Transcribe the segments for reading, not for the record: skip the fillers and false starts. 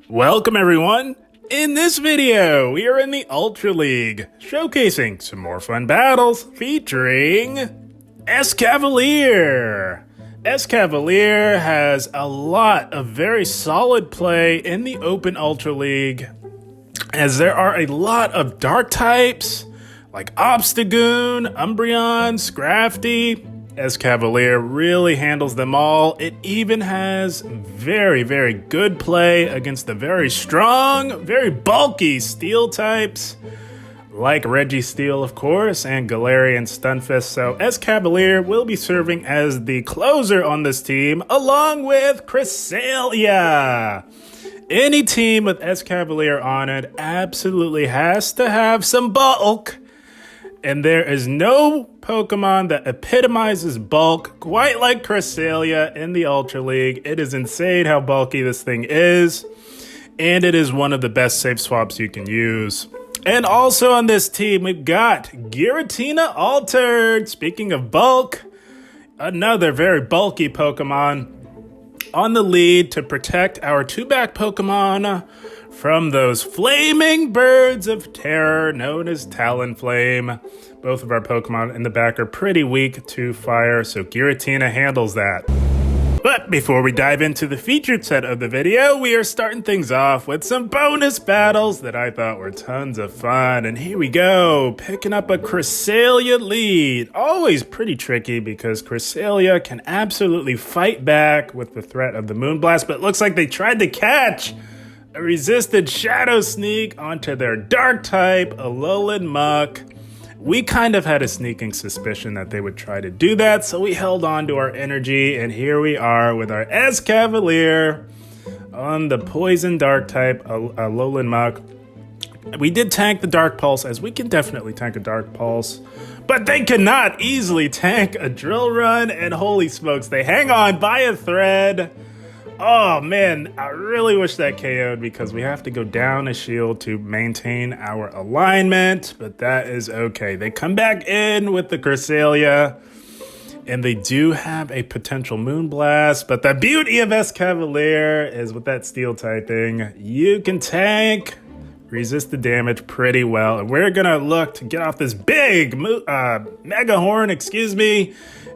Welcome everyone! In this video, we are in the Ultra League, showcasing some more fun battles featuring Escavalier. Escavalier has a lot of very solid play in the Open Ultra League, as there are a lot of dark types like Obstagoon, Umbreon, Scrafty. Escavalier really handles them all. It even has very, very good play against the very strong, very bulky Steel types, like Registeel, of course, and Galarian Stunfisk. So Escavalier will be serving as the closer on this team, along with Cresselia. Any team with Escavalier on it absolutely has to have some bulk. And there is no Pokemon that epitomizes bulk quite like Cresselia in the Ultra League. It is insane how bulky this thing is. And it is one of the best safe swaps you can use. And also on this team, we've got Giratina Altered. Speaking of bulk, another very bulky Pokemon on the lead to protect our two-back Pokemon from those flaming birds of terror known as Talonflame. Both of our Pokemon in the back are pretty weak to fire, so Giratina handles that. But before we dive into the featured set of the video, we are starting things off with some bonus battles that I thought were tons of fun. And here we go, picking up a Cresselia lead. Always pretty tricky because Cresselia can absolutely fight back with the threat of the Moonblast, but it looks like they tried to catch a resisted Shadow Sneak onto their Dark type, Alolan Muck. We kind of had a sneaking suspicion that they would try to do that, so we held on to our energy, and here we are with our Escavalier on the Poison Dark type, Alolan Muck. We did tank the Dark Pulse, as we can definitely tank a Dark Pulse, but they cannot easily tank a Drill Run, and holy smokes, they hang on by a thread. Oh man, I really wish that KO'd because we have to go down a shield to maintain our alignment, but that is okay. They come back in with the Cresselia, and they do have a potential Moonblast, but the beauty of Escavalier is with that Steel typing, you can tank, resist the damage pretty well, and we're gonna look to get off this big Mega Horn,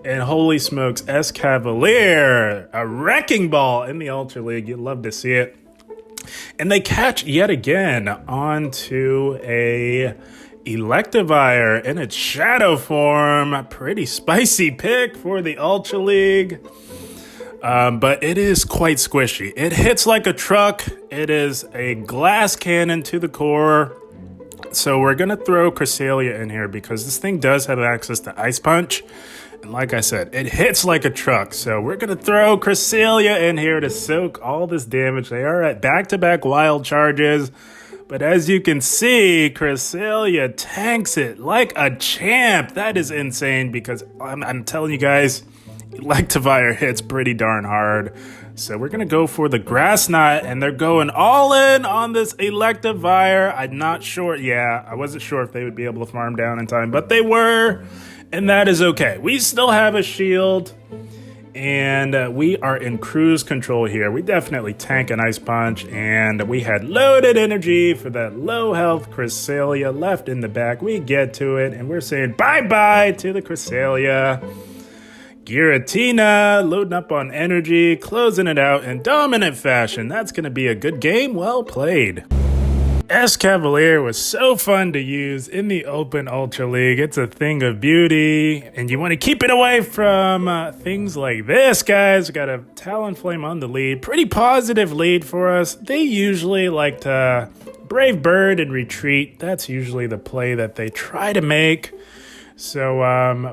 and holy smokes, Escavalier, a wrecking ball in the Ultra League. You'd love to see it. And they catch yet again onto a Electivire in its shadow form. Pretty spicy pick for the Ultra League. But it is quite squishy. It hits like a truck. It is a glass cannon to the core. So we're going to throw Cresselia in here because this thing does have access to Ice Punch. And like I said, it hits like a truck. So we're going to throw Cresselia in here to soak all this damage. They are at back-to-back wild charges. But as you can see, Cresselia tanks it like a champ. That is insane because I'm telling you guys, Electivire hits pretty darn hard. So we're going to go for the Grass Knot, and they're going all in on this Electivire. I'm not sure. Yeah, I wasn't sure if they would be able to farm down in time, but they were. And that is okay. We still have a shield, and we are in cruise control here. We definitely tank an Ice Punch, and we had loaded energy for that low health Cresselia left in the back. We get to it, and we're saying bye-bye to the Cresselia. Giratina loading up on energy, closing it out in dominant fashion. That's going to be a good game. Well played. Escavalier was so fun to use in the Open Ultra League. It's a thing of beauty, and you want to keep it away from things like this, guys. We got a Talonflame on the lead. Pretty positive lead for us. They usually like to Brave Bird and retreat. That's usually the play that they try to make. So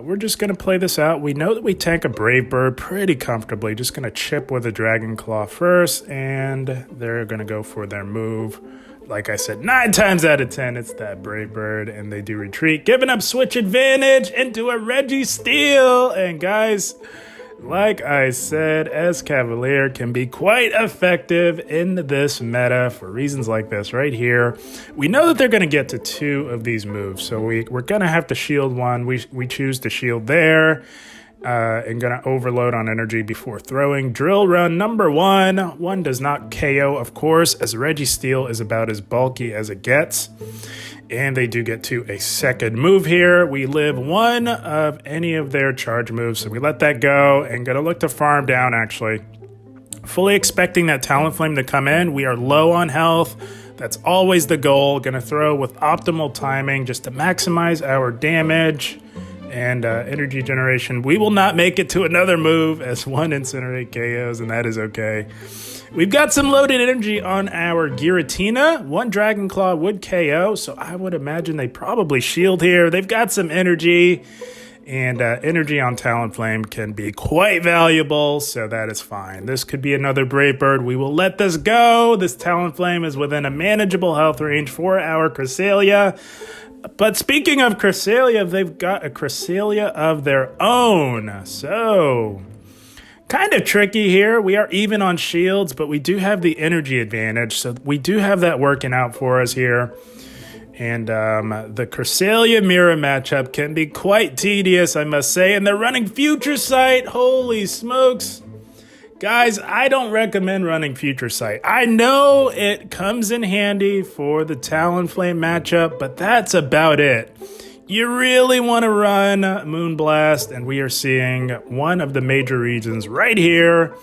we're just going to play this out. We know that we tank a Brave Bird pretty comfortably. Just going to chip with a Dragon Claw first, and they're going to go for their move. Like I said, 9 times out of 10, it's that Brave Bird, and they do retreat, giving up switch advantage into a Registeel. And guys, like I said, Escavalier can be quite effective in this meta for reasons like this right here. We know that they're going to get to 2 of these moves, so we're going to have to shield one. We choose to shield there. and going to overload on energy before throwing. Drill run number 1. 1 does not KO, of course, as Registeel is about as bulky as it gets. And they do get to a second move here. We live 1 of any of their charge moves, so we let that go and going to look to farm down, actually. Fully expecting that Talonflame to come in. We are low on health. That's always the goal. Going to throw with optimal timing just to maximize our damage and energy generation. We will not make it to another move as 1 Incinerate KOs, and that is okay. We've got some loaded energy on our Giratina. 1 Dragon Claw would KO, so I would imagine they probably shield here. They've got some energy, and energy on Talonflame can be quite valuable, so that is fine. This could be another Brave Bird. We will let this go. This Talonflame is within a manageable health range for our Cresselia. But speaking of Cresselia, they've got a Cresselia of their own. So, kind of tricky here. We are even on shields, but we do have the energy advantage. So we do have that working out for us here. And the Cresselia Mirror matchup can be quite tedious, I must say. And they're running Future Sight. Holy smokes. Guys, I don't recommend running Future Sight. I know it comes in handy for the Talonflame matchup, but that's about it. You really want to run Moonblast, and we are seeing one of the major reasons right here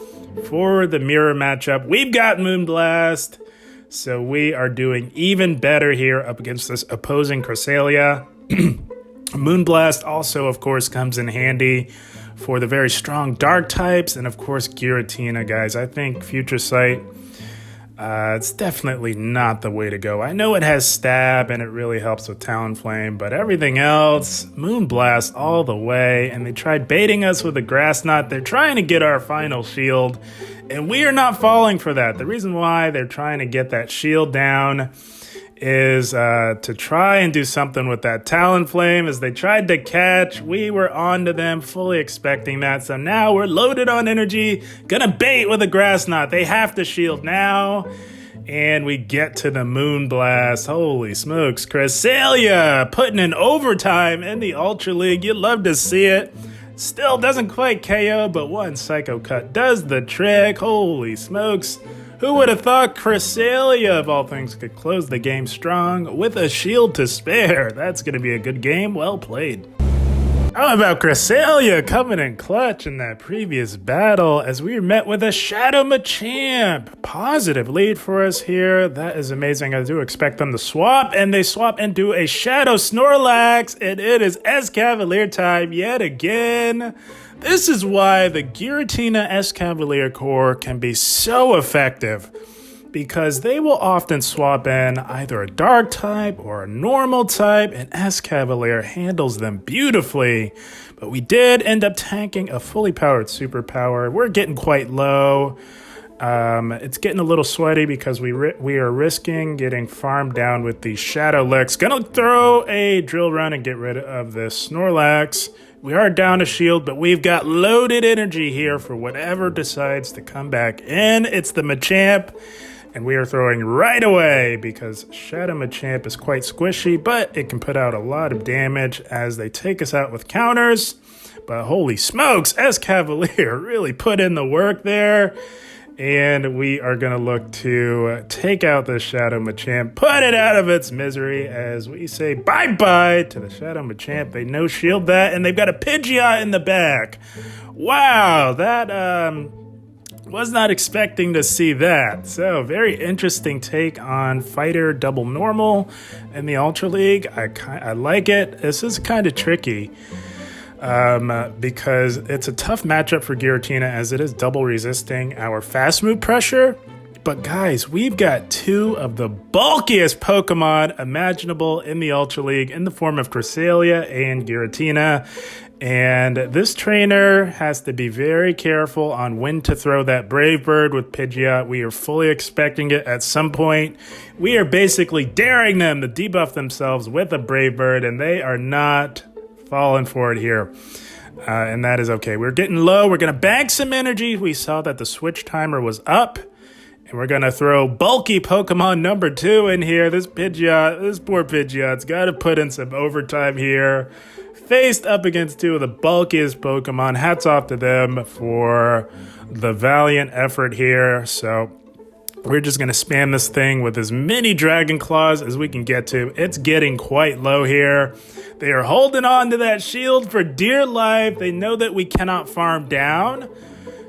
for the Mirror matchup. We've got Moonblast, so we are doing even better here up against this opposing Cresselia. Moonblast also, of course, comes in handy for the very strong dark types, and of course Giratina, guys. I think Future Sight, it's definitely not the way to go. I know it has stab and it really helps with Talonflame, but everything else, Moonblast all the way. And they tried baiting us with a Grass Knot. They're trying to get our final shield, and we are not falling for that. The reason why they're trying to get that shield down is to try and do something with that Talonflame. As they tried to catch, we were on to them, fully expecting that. So now we're loaded on energy, gonna bait with a Grass Knot. They have to shield now, and we get to the Moonblast. Holy smokes, Cresselia putting in overtime in the Ultra League. You'd love to see it. Still doesn't quite KO, but 1 Psycho Cut does the trick. Holy smokes. Who would have thought Cresselia, of all things, could close the game strong with a shield to spare? That's going to be a good game. Well played. How about Cresselia coming in clutch in that previous battle as we met with a Shadow Machamp? Positive lead for us here. That is amazing. I do expect them to swap, and they swap into a Shadow Snorlax, and it is Escavalier time yet again. This is why the Giratina Escavalier core can be so effective, because they will often swap in either a dark type or a normal type, and Escavalier handles them beautifully. But we did end up tanking a fully powered superpower. We're getting quite low. It's getting a little sweaty because we are risking getting farmed down with the Shadow Licks. Gonna throw a Drill Run and get rid of this Snorlax. We are down a shield, but we've got loaded energy here for whatever decides to come back in. It's the Machamp, and we are throwing right away because Shadow Machamp is quite squishy, but it can put out a lot of damage as they take us out with counters. But holy smokes, Escavalier really put in the work there. And we are going to look to take out the Shadow Machamp, put it out of its misery as we say bye-bye to the Shadow Machamp. They no-shield that, and they've got a Pidgeot in the back. Wow, that was not expecting to see that. So, very interesting take on Fighter Double Normal in the Ultra League. I like it. This is kind of tricky. Because it's a tough matchup for Giratina as it is double resisting our fast move pressure. But guys, we've got 2 of the bulkiest Pokemon imaginable in the Ultra League in the form of Cresselia and Giratina. And this trainer has to be very careful on when to throw that Brave Bird with Pidgeot. We are fully expecting it at some point. We are basically daring them to debuff themselves with a Brave Bird, and they are not falling for it here, and that is okay. We're getting low. We're going to bank some energy. We saw that the switch timer was up, And we're going to throw bulky Pokemon number 2 in here. This Pidgeot, this poor Pidgeot's got to put in some overtime here. Faced up against 2 of the bulkiest Pokemon. Hats off to them for the valiant effort here. So we're just going to spam this thing with as many Dragon Claws as we can get to. It's getting quite low here. They are holding on to that shield for dear life. They know that we cannot farm down.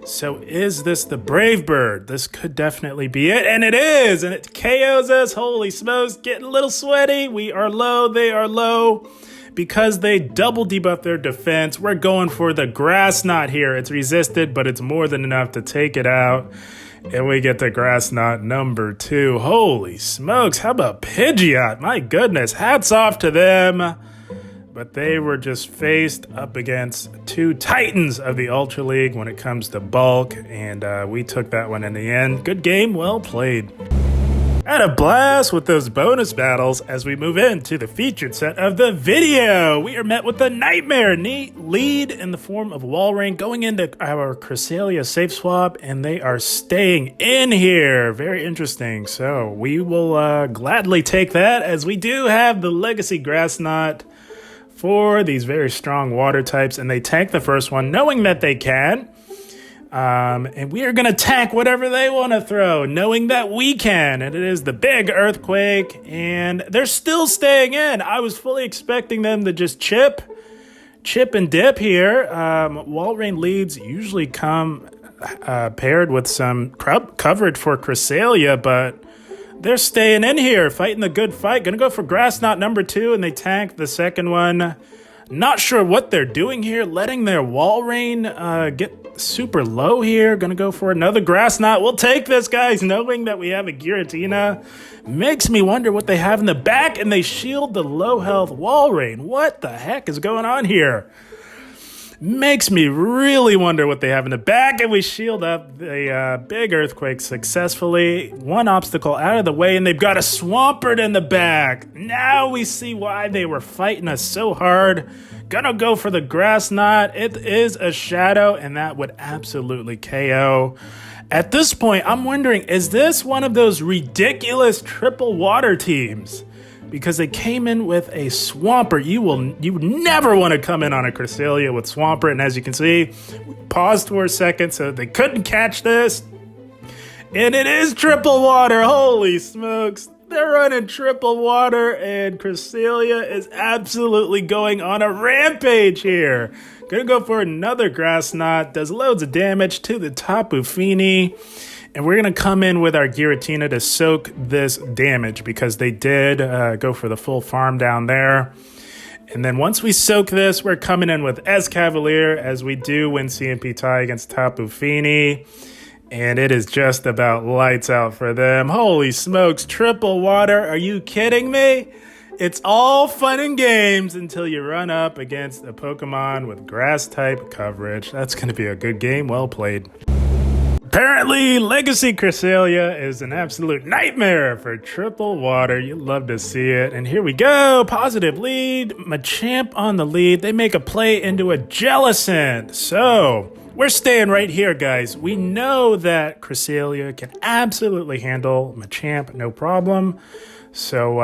So is this the Brave Bird? This could definitely be it. And it is. And it KOs us. Holy smokes. Getting a little sweaty. We are low. They are low. Because they double debuff their defense, we're going for the Grass Knot here. It's resisted, but it's more than enough to take it out. And we get the Grass Knot number 2. Holy smokes, how about Pidgeot? My goodness, hats off to them. But they were just faced up against 2 titans of the Ultra League when it comes to bulk. And we took that one in the end. Good game, well played. Had a blast with those bonus battles as we move into the featured set of the video. We are met with the Nightmare lead in the form of Walrein going into our Cresselia safe swap, and they are staying in here. Very interesting. So we will gladly take that, as we do have the Legacy Grass Knot for these very strong water types, and they tank the first one knowing that they can. And we are going to tank whatever they want to throw, knowing that we can. And it is the big Earthquake, and they're still staying in. I was fully expecting them to just chip and dip here. Walrein leads usually come paired with some coverage for Cresselia, but they're staying in here, fighting the good fight. Going to go for Grass Knot number 2, and they tank the second one. Not sure what they're doing here, letting their Walrein get super low here. Gonna go for another Grass Knot. We'll take this, guys, knowing that we have a Giratina. Makes me wonder what they have in the back, and they shield the low health Walrein. What the heck is going on here? Makes me really wonder what they have in the back, and we shield up the big Earthquake successfully. One obstacle out of the way, and they've got a Swampert in the back. Now we see why they were fighting us so hard. Gonna go for the Grass Knot. It is a Shadow, and that would absolutely KO. At this point, I'm wondering, is this one of those ridiculous triple water teams? Because they came in with a Swampert. You would never want to come in on a Cresselia with Swampert. And as you can see, we paused for a second so they couldn't catch this. And it is triple water. Holy smokes. They're running triple water, and Cresselia is absolutely going on a rampage here. Gonna go for another Grass Knot. Does loads of damage to the Tapu Fini. And we're going to come in with our Giratina to soak this damage, because they did go for the full farm down there. And then once we soak this, we're coming in with Escavalier, as we do win CMP tie against Tapu Fini. And it is just about lights out for them. Holy smokes, triple water. Are you kidding me? It's all fun and games until you run up against a Pokemon with grass type coverage. That's going to be a good game. Well played. Apparently, Legacy Cresselia is an absolute nightmare for triple water. You'd love to see it. And here we go. Positive lead. Machamp on the lead. They make a play into a Jellicent. So we're staying right here, guys. We know that Cresselia can absolutely handle Machamp, no problem. So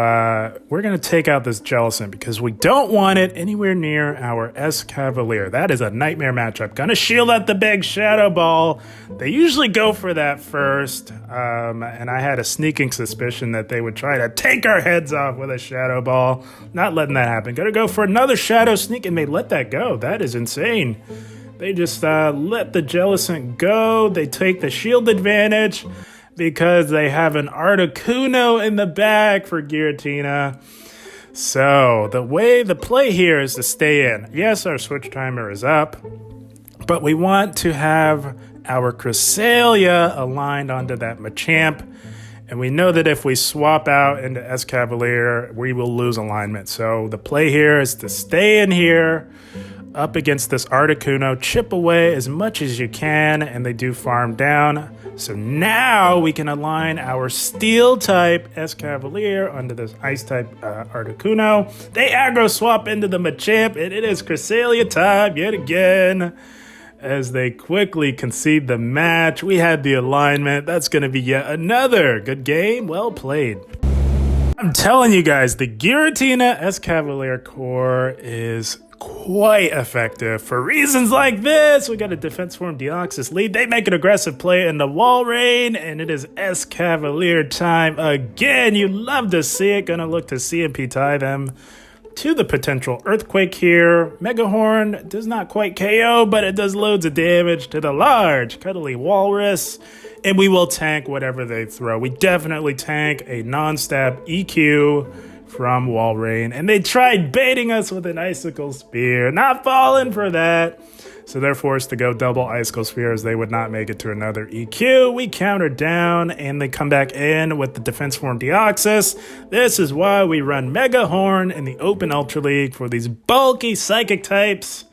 we're going to take out this Jellicent, because we don't want it anywhere near our Escavalier. That is a nightmare matchup. Going to shield out the big Shadow Ball. They usually go for that first. And I had a sneaking suspicion that they would try to take our heads off with a Shadow Ball. Not letting that happen. Going to go for another Shadow Sneak, and they let that go. That is insane. They just let the Jellicent go. They take the shield advantage, because they have an Articuno in the back for Giratina. So the play here is to stay in. Yes, our switch timer is up, but we want to have our Cresselia aligned onto that Machamp. And we know that if we swap out into Escavalier, we will lose alignment. So the play here is to stay in here up against this Articuno, chip away as much as you can, and they do farm down. So now we can align our Steel type Escavalier onto this Ice type Articuno. They aggro swap into the Machamp, and it is Cresselia time yet again. as they quickly concede the match. We had the alignment. That's going to be yet another good game. Well played. I'm telling you guys, the Giratina Escavalier core is quite effective for reasons like this. We got a defense form Deoxys lead. They make an aggressive play in the wall rain, and it is Escavalier time again. You love to see it. Gonna look to CMP tie them to the potential earthquake here. Megahorn does not quite KO, but it does loads of damage to the large cuddly walrus, and we will tank whatever they throw. We definitely tank a non-stab EQ from Walrein, and they tried baiting us with an Icicle Spear. Not falling for that, so they're forced to go double Icicle Spear as they would not make it to another EQ. We counter down, and they come back in with the defense form Deoxys. This is why we run Megahorn in the Open Ultra League for these bulky psychic types.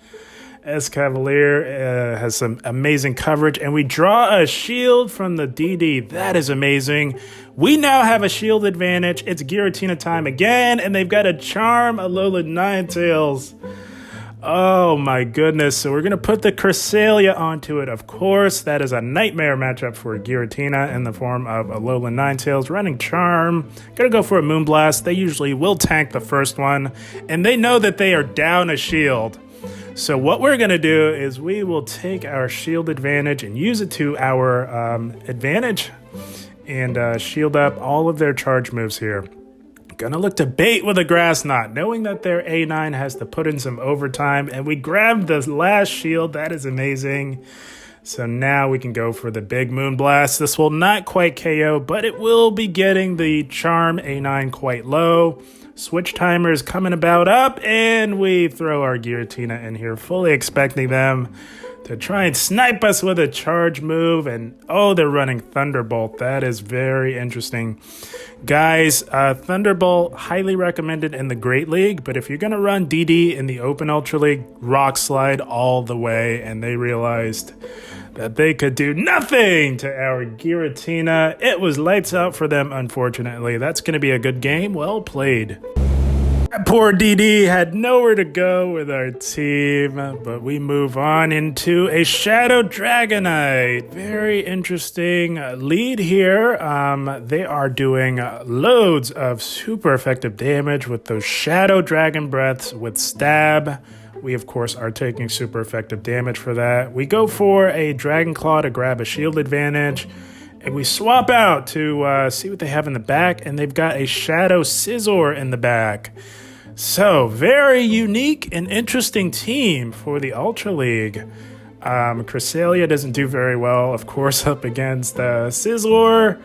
Escavalier has some amazing coverage, and we draw a shield from the DD. That is amazing. We now have a shield advantage. It's Giratina time again, and they've got a Charm, Alolan Ninetales. Oh my goodness. So we're going to put the Cresselia onto it, of course. That is a nightmare matchup for Giratina in the form of Alolan Ninetales. Running Charm. Going to go for a Moonblast. They usually will tank the first one, and they know that they are down a shield. So what we're going to do is we will take our shield advantage and use it to our advantage and shield up all of their charge moves here. Gonna look to bait with a Grass Knot, knowing that their A9 has to put in some overtime, and we grabbed the last shield. That is amazing. So now we can go for the big Moonblast. This will not quite KO, but it will be getting the Charm A9 quite low. Switch timer is coming about up, and we throw our Giratina in here, fully expecting them to try and snipe us with a charge move. And oh, they're running Thunderbolt. That is very interesting. Guys, Thunderbolt, highly recommended in the Great League, but if you're going to run DD in the Open Ultra League, Rock Slide all the way, and they realized that they could do nothing to our Giratina. It was lights out for them, unfortunately. That's going to be a good game. Well played. Poor DD had nowhere to go with our team, but we move on into a Shadow Dragonite. Very interesting lead here. They are doing loads of super effective damage with those Shadow Dragon Breaths with Stab. We, of course, are taking super effective damage for that. We go for a Dragon Claw to grab a shield advantage, and we swap out to see what they have in the back, and they've got a Shadow Scizor in the back. So, very unique and interesting team for the Ultra League. Cresselia doesn't do very well, of course, up against Scizor,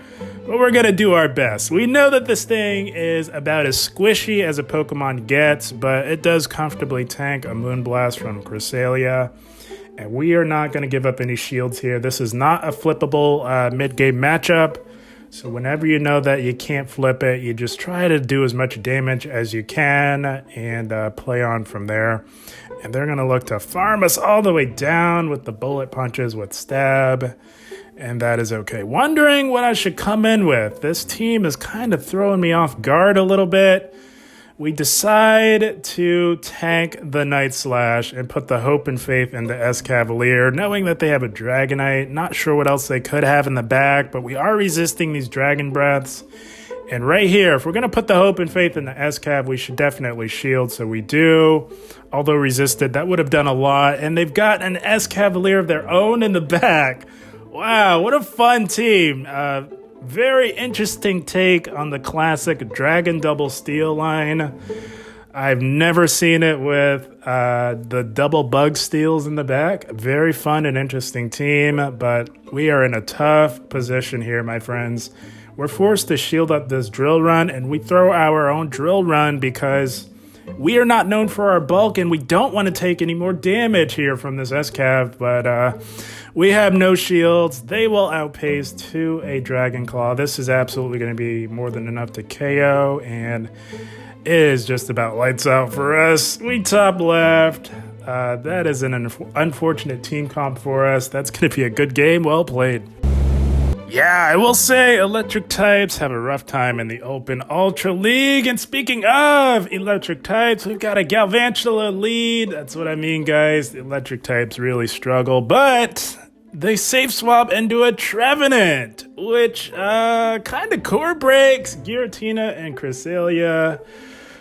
but we're going to do our best. We know that this thing is about as squishy as a Pokemon gets, but it does comfortably tank a Moonblast from Cresselia, and we are not going to give up any shields here. This is not a flippable mid-game matchup, so whenever you know that you can't flip it, you just try to do as much damage as you can and play on from there. And they're going to look to farm us all the way down with the bullet punches with Stab. And that is okay. Wondering what I should come in with. This team is kind of throwing me off guard a little bit. We decide to tank the Night Slash and put the hope and faith into Escavalier, knowing that they have a Dragonite. Not sure what else they could have in the back, but we are resisting these Dragon Breaths. And right here, if we're going to put the hope and faith in the Escav, we should definitely shield, so we do. Although resisted, that would have done a lot. And they've got an Escavalier of their own in the back. Wow, what a fun team. Very interesting take on the classic Dragon Double Steel line. I've never seen it with the double bug steals in the back. Very fun and interesting team, but we are in a tough position here, my friends. We're forced to shield up this drill run, and we throw our own drill run because we are not known for our bulk, and we don't want to take any more damage here from this Escav, but we have no shields. They will outpace to a Dragon Claw. This is absolutely going to be more than enough to KO, and it is just about lights out for us. We top left. That is an unfortunate team comp for us. That's going to be a good game. Well played. Yeah, I will say electric types have a rough time in the Open Ultra League. And speaking of electric types, we've got a Galvantula lead. That's what I mean, guys. The electric types really struggle, but they safe swap into a Trevenant, which kind of core breaks Giratina and Cresselia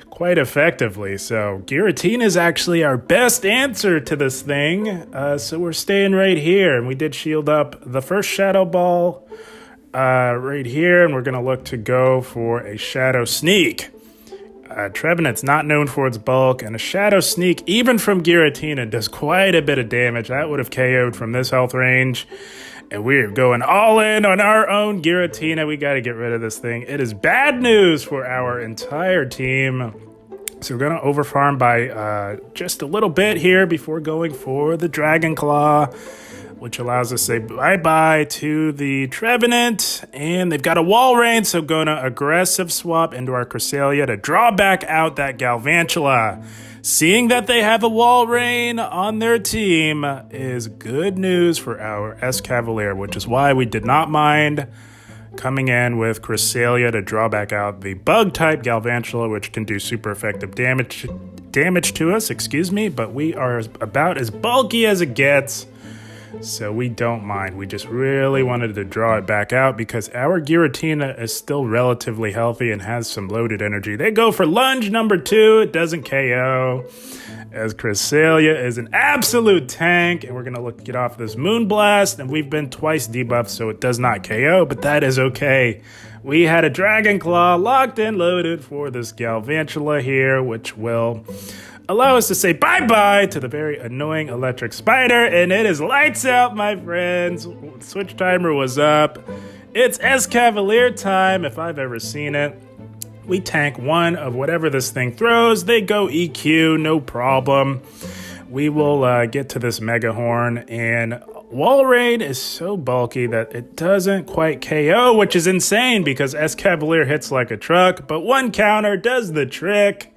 quite effectively. So Giratina is actually our best answer to this thing. So we're staying right here, and we did shield up the first Shadow Ball right here, and we're going to look to go for a Shadow Sneak. Trevenant's not known for its bulk, and a Shadow Sneak, even from Giratina, does quite a bit of damage. That would have KO'd from this health range. And we're going all in on our own Giratina. We got to get rid of this thing. It is bad news for our entire team. So we're going to overfarm by just a little bit here before going for the Dragon Claw, which allows us to say bye-bye to the Trevenant. And they've got a Wall Rain, so going to aggressive swap into our Cresselia to draw back out that Galvantula. Seeing that they have a Wall Rain on their team is good news for our Escavalier, which is why we did not mind coming in with Cresselia to draw back out the Bug-type Galvantula, which can do super effective damage to us, but we are about as bulky as it gets, so we don't mind. We just really wanted to draw it back out because our Giratina is still relatively healthy and has some loaded energy. They go for lunge number 2. It doesn't KO, as Cresselia is an absolute tank, and we're going to look to get off this Moonblast, and we've been twice debuffed, so it does not KO, but that is okay. We had a Dragon Claw locked and loaded for this Galvantula here, which will allow us to say bye-bye to the very annoying electric spider, and it is lights out, my friends. Switch timer was up. It's Escavalier time, if I've ever seen it. We tank one of whatever this thing throws. They go EQ, no problem. We will get to this Mega Horn, and Wall Raid is so bulky that it doesn't quite KO, which is insane because Escavalier hits like a truck, but one counter does the trick.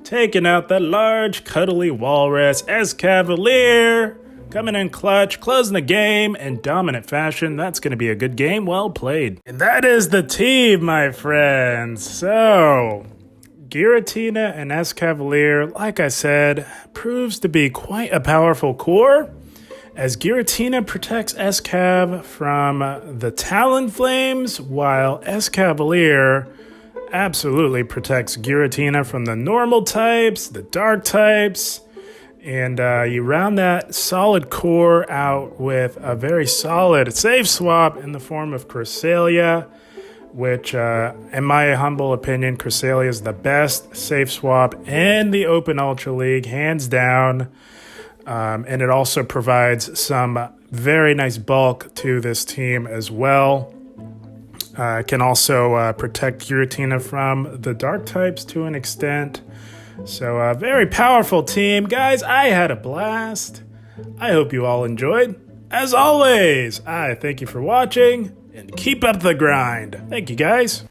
Taking out the large, cuddly walrus. Escavalier coming in clutch, closing the game in dominant fashion. That's going to be a good game. Well played. And that is the team, my friends. So, Giratina and Escavalier, like I said, proves to be quite a powerful core, as Giratina protects Escav from the Talonflames, while Escavalier absolutely protects Giratina from the normal types, the dark types, and you round that solid core out with a very solid safe swap in the form of Cresselia, which, in my humble opinion, Cresselia is the best safe swap in the Open Ultra League, hands down. And it also provides some very nice bulk to this team as well. Can also protect Giratina from the dark types to an extent. So a very powerful team. Guys, I had a blast. I hope you all enjoyed. As always, I thank you for watching, and keep up the grind. Thank you, guys.